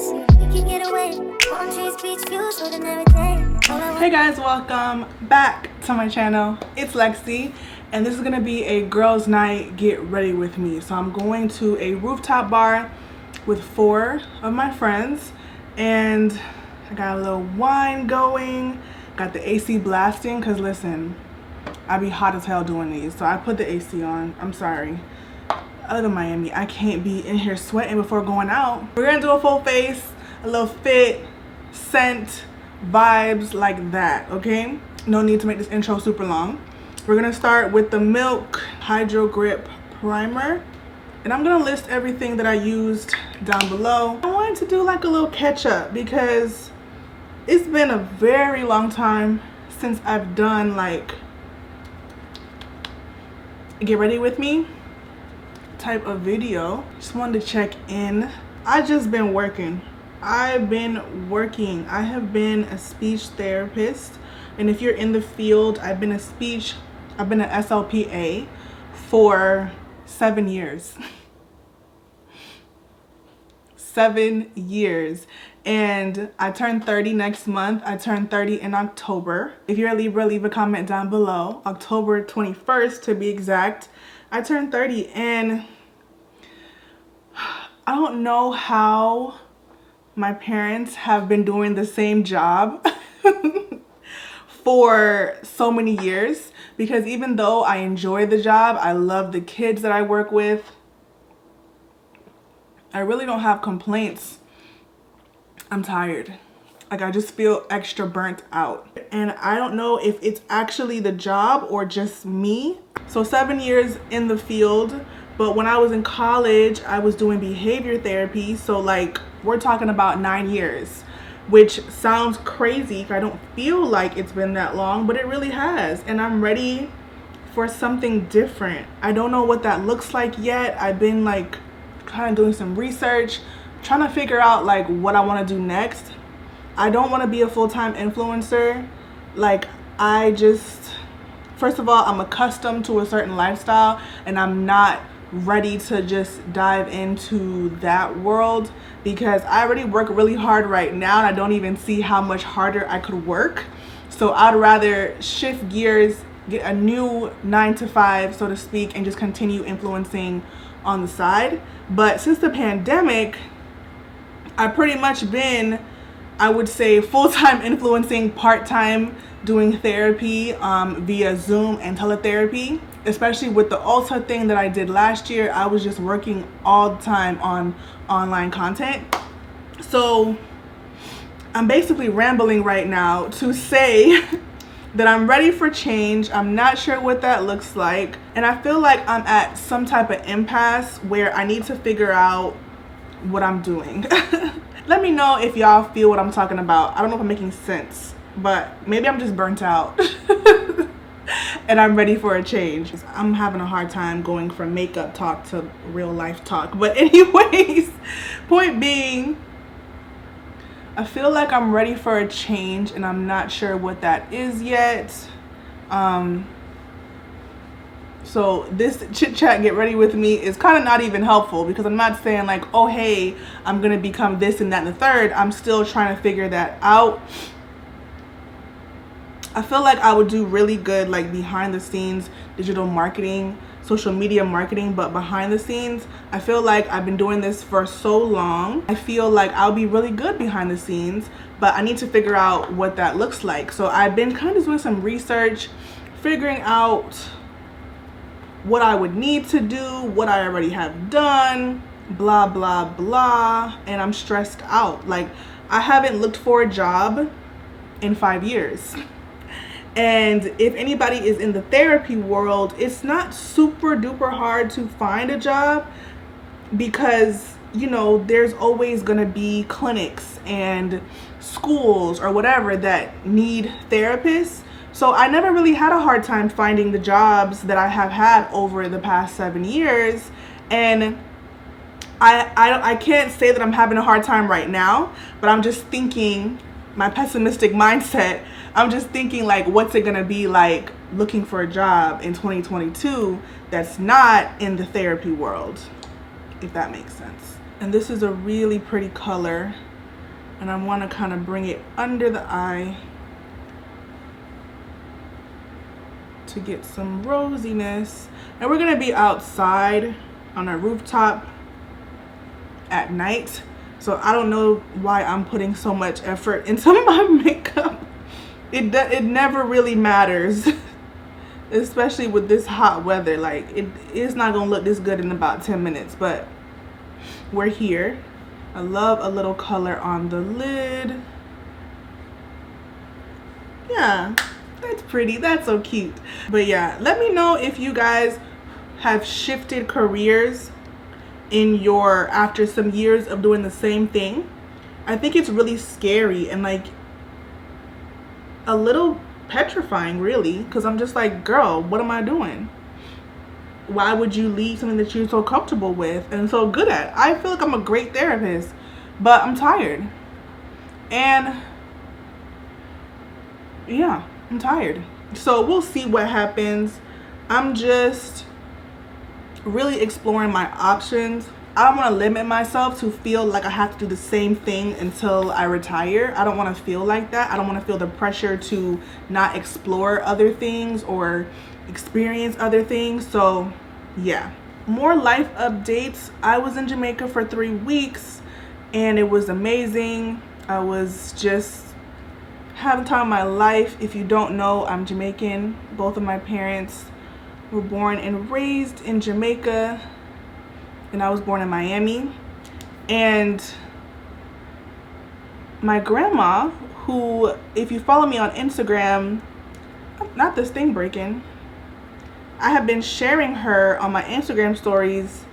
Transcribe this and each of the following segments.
Hey guys, welcome back to my channel. It's Lexi, and this is gonna be a girls' night get ready with me. So I'm going to a rooftop bar with 4 of my friends, and I got a little wine going, got the AC blasting, because listen, I be hot as hell doing these, so I put the AC on. I'm sorry. Other than Miami, I can't be in here sweating before going out. We're gonna do a full face, a little fit, scent, vibes like that, okay? No need to make this intro super long. We're gonna start with the Milk Hydro Grip Primer, and I'm gonna list everything that I used down below. I wanted to do like a little catch up because it's been a very long time since I've done like get ready with me type of video. Just wanted to check in. I just been working. I've been working. I have been a speech therapist, and if you're in the field, I've been an SLPA for 7 years. 7 years. And I turn 30 next month. I turn 30 in October. If you're a Libra, leave a comment down below. October 21st to be exact. I turned 30, and I don't know how my parents have been doing the same job for so many years, because even though I enjoy the job, I love the kids that I work with, I really don't have complaints. I'm tired. Like, I just feel extra burnt out, and I don't know if it's actually the job or just me. So 7 years in the field, but when I was in college, I was doing behavior therapy. So like, we're talking about 9 years, which sounds crazy. I don't feel like it's been that long, but it really has. And I'm ready for something different. I don't know what that looks like yet. I've been like kind of doing some research, trying to figure out like what I want to do next. I don't want to be a full-time influencer. Like, first of all, I'm accustomed to a certain lifestyle, and I'm not ready to just dive into that world because I already work really hard right now, and I don't even see how much harder I could work. So I'd rather shift gears, get a new 9 to 5, so to speak, and just continue influencing on the side. But since the pandemic, I've pretty much been, I would say, full-time influencing, part-time doing therapy via Zoom and teletherapy. Especially with the Ulta thing that I did last year, I was just working all the time on online content. So I'm basically rambling right now to say that I'm ready for change. I'm not sure what that looks like, and I feel like I'm at some type of impasse where I need to figure out what I'm doing. Let me know if y'all feel what I'm talking about. I don't know if I'm making sense, but maybe I'm just burnt out. And I'm ready for a change. I'm having a hard time going from makeup talk to real life talk. But anyways, point being, I feel like I'm ready for a change, and I'm not sure what that is yet. So this chit chat get ready with me is kind of not even helpful, because I'm not saying like, oh hey, I'm gonna become this and that and the third. I'm still trying to figure that out. I feel like I would do really good like behind the scenes digital marketing, social media marketing, but behind the scenes, I feel like I've been doing this for so long. I feel like I'll be really good behind the scenes, but I need to figure out what that looks like. So I've been kind of doing some research, figuring out what I would need to do, what I already have done, blah, blah, blah, and I'm stressed out. Like, I haven't looked for a job in 5 years. And if anybody is in the therapy world, it's not super duper hard to find a job because, you know, there's always gonna be clinics and schools or whatever that need therapists. So I never really had a hard time finding the jobs that I have had over the past 7 years. And I can't say that I'm having a hard time right now, but I'm just thinking, my pessimistic mindset, I'm just thinking like, what's it gonna be like looking for a job in 2022 that's not in the therapy world, if that makes sense. And this is a really pretty color. and I want to kind of bring it under the eye to get some rosiness. And we're gonna be outside on a rooftop at night, so I don't know why I'm putting so much effort into my makeup. It never really matters, especially with this hot weather. Like it's not gonna look this good in about 10 minutes, but we're here. I love a little color on the lid. Yeah, that's pretty. That's so cute. But yeah, let me know if you guys have shifted careers in your, after some years of doing the same thing. I think it's really scary and like a little petrifying, really, because I'm just like, girl, what am I doing? Why would you leave something that you're so comfortable with and so good at? I feel like I'm a great therapist, but I'm tired. And yeah, I'm tired. So we'll see what happens. I'm just really exploring my options. I don't want to limit myself to feel like I have to do the same thing until I retire. I don't want to feel like that. I don't want to feel the pressure to not explore other things or experience other things. So yeah, more life updates. I was in Jamaica for 3 weeks and it was amazing. I was just having time of my life. If you don't know, I'm Jamaican. Both of my parents were born and raised in Jamaica, and I was born in Miami. And my grandma, who, if you follow me on Instagram, not this thing breaking, I have been sharing her on my Instagram stories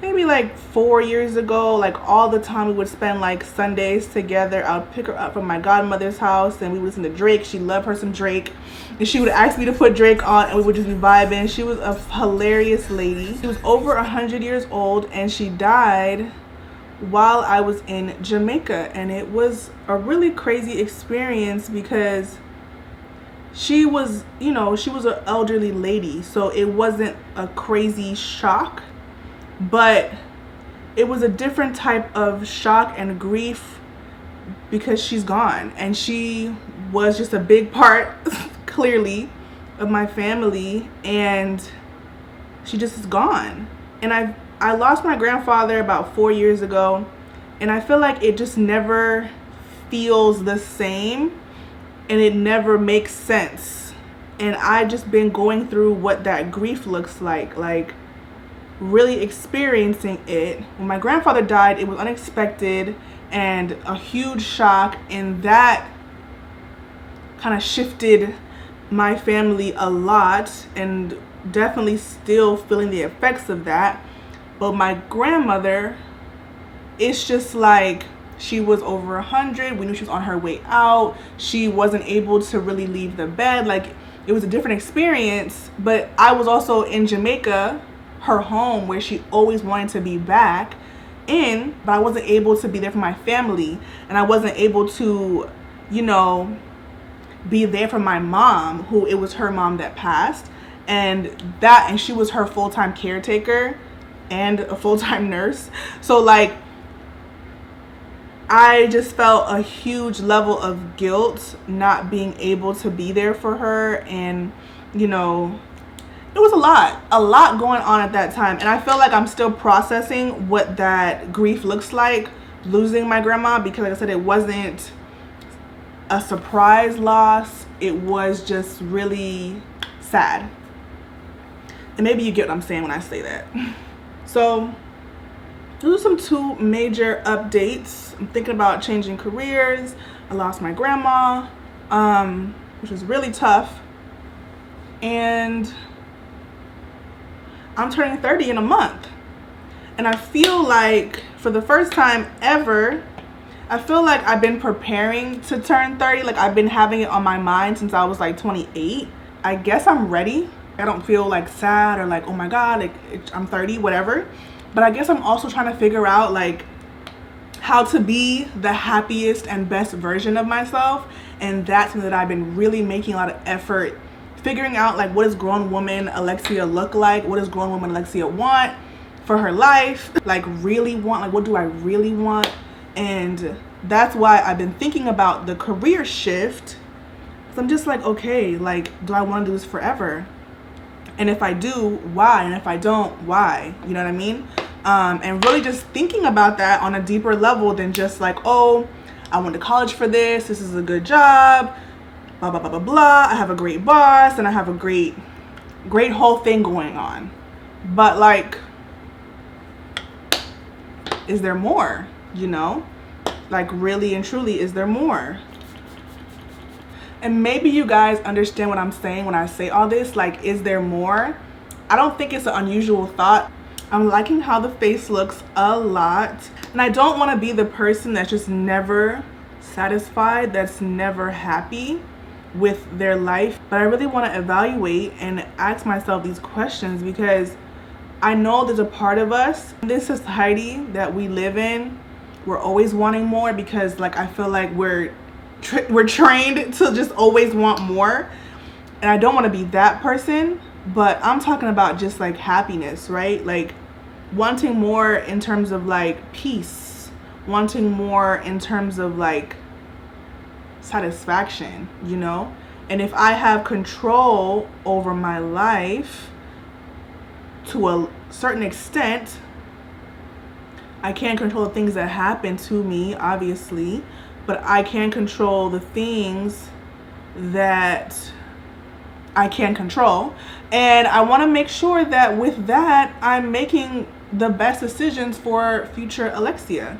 maybe like 4 years ago. Like all the time, we would spend like Sundays together. I would pick her up from my godmother's house and we would listen to Drake. She loved her some Drake, and she would ask me to put Drake on and we would just be vibing. She was a hilarious lady. She was over 100 years old and she died while I was in Jamaica, and it was a really crazy experience because she was, you know, she was an elderly lady, so it wasn't a crazy shock, but it was a different type of shock and grief because she's gone, and she was just a big part clearly of my family, and she just is gone. And I lost my grandfather about 4 years ago, and I feel like it just never feels the same and it never makes sense. And I just been going through what that grief looks like really experiencing it. When my grandfather died, it was unexpected and a huge shock, and that kind of shifted my family a lot, and definitely still feeling the effects of that. But my grandmother, it's just like she was over 100. We knew she was on her way out. She wasn't able to really leave the bed. Like, it was a different experience. But I was also in Jamaica, her home, where she always wanted to be back in, but I wasn't able to be there for my family, and I wasn't able to, you know, be there for my mom, who, it was her mom that passed, and she was her full-time caretaker and a full-time nurse. So like, I just felt a huge level of guilt not being able to be there for her, and you know, it was a lot going on at that time, and I feel like I'm still processing what that grief looks like, losing my grandma, because like I said, it wasn't a surprise loss. It was just really sad. And maybe you get what I'm saying when I say that. So those are some 2 major updates. I'm thinking about changing careers. I lost my grandma, which was really tough, and I'm turning 30 in a month. And I feel like, for the first time ever, I feel like I've been preparing to turn 30. Like, I've been having it on my mind since I was like 28. I guess I'm ready. I don't feel like sad or like, oh my god, like I'm 30, whatever. But I guess I'm also trying to figure out like how to be the happiest and best version of myself. And that's something that I've been really making a lot of effort figuring out. Like, what does grown woman Alexia look like? What does grown woman Alexia want for her life? Like, really want, like, what do I really want? And that's why I've been thinking about the career shift. So I'm just like, okay, like, do I want to do this forever? And if I do, why? And if I don't, why? You know what I mean? And really just thinking about that on a deeper level than just like, oh, I went to college for this. This is a good job. Blah, blah, blah, blah, blah. I have a great boss and I have a great whole thing going on. But like, is there more? You know? Like, really and truly, is there more? And maybe you guys understand what I'm saying when I say all this. Like, is there more? I don't think it's an unusual thought. I'm liking how the face looks a lot. And I don't want to be the person that's just never satisfied, that's never happy with their life. But I really want to evaluate and ask myself these questions, because I know there's a part of us in this society that we live in, we're always wanting more, because like I feel like we're trained to just always want more. And I don't want to be that person, but I'm talking about just like happiness, right? Like wanting more in terms of like peace, wanting more in terms of like satisfaction, you know? And if I have control over my life to a certain extent, I can't control the things that happen to me, obviously, but I can control the things that I can control. And I want to make sure that with that, I'm making the best decisions for future Alexia,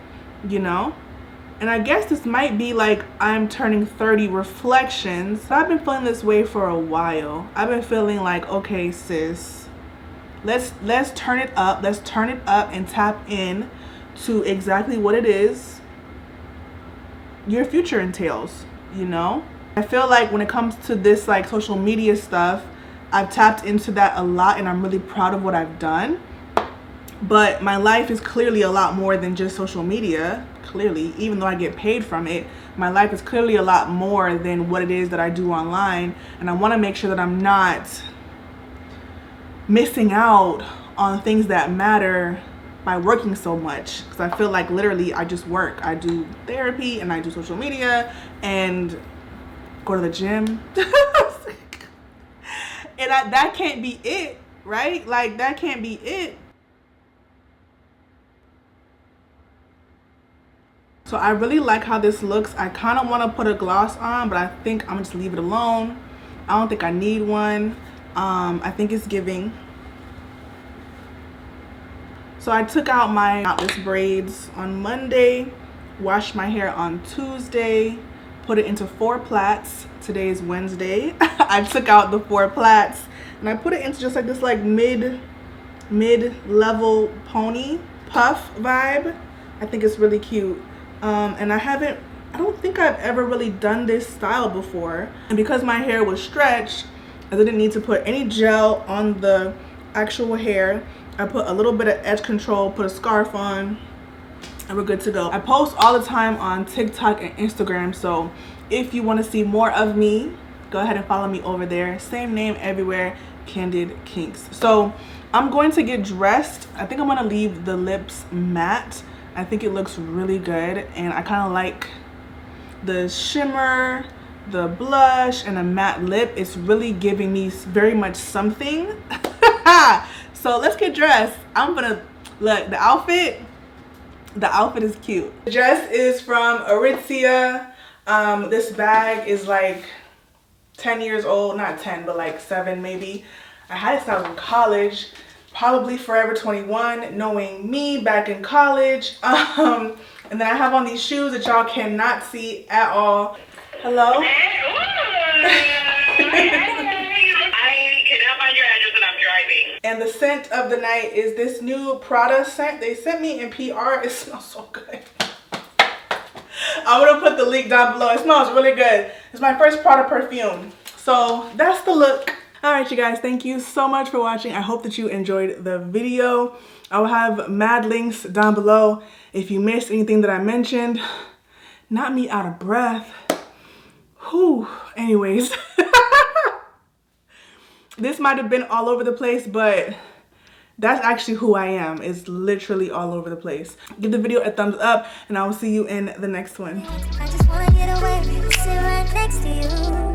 you know? And I guess this might be like I'm turning 30 reflections. I've been feeling this way for a while. I've been feeling like, okay, sis, let's turn it up. Let's turn it up and tap in to exactly what it is your future entails, you know? I feel like when it comes to this like social media stuff, I've tapped into that a lot and I'm really proud of what I've done. But my life is clearly a lot more than just social media. Clearly, even though I get paid from it, my life is clearly a lot more than what it is that I do online. And I want to make sure that I'm not missing out on things that matter by working so much, because I feel like literally I just work. I do therapy and I do social media and go to the gym. And that can't be it, right? Like, that can't be it. So I really like how this looks. I kind of want to put a gloss on, but I think I'm gonna just leave it alone. I don't think I need one. I think it's giving. So I took out my knotless braids on Monday, washed my hair on Tuesday, put it into 4 plaits. Today is Wednesday. I took out the 4 plaits and I put it into just like this like mid-level pony puff vibe. I think it's really cute. And I don't think I've ever really done this style before. And because my hair was stretched, I didn't need to put any gel on the actual hair. I put a little bit of edge control, put a scarf on, and we're good to go. I post all the time on TikTok and Instagram, so if you want to see more of me, go ahead and follow me over there. Same name everywhere, KandidKinks. So I'm going to get dressed. I think I'm going to leave the lips matte. I think it looks really good, and I kind of like the shimmer, the blush, and the matte lip. It's really giving me very much something. So let's get dressed. I'm gonna look, the outfit is cute. The dress is from Aritzia. This bag is like 10 years old, not 10, but like 7 maybe. I had it since I was in college, probably Forever 21, knowing me back in college. And then I have on these shoes that y'all cannot see at all. Hello? And the scent of the night is this new Prada scent they sent me in PR. It smells so good. I'm gonna put the link down below. It smells really good. It's my first Prada perfume. So that's the look. All right, you guys, thank you so much for watching. I hope that you enjoyed the video. I'll have mad links down below if you missed anything that I mentioned. Not me out of breath. Whew. Anyways. This might have been all over the place, but That's actually who I am. It's literally all over the place. Give the video a thumbs up and I will see you in the next one. I just wanna get away, sit right next to you.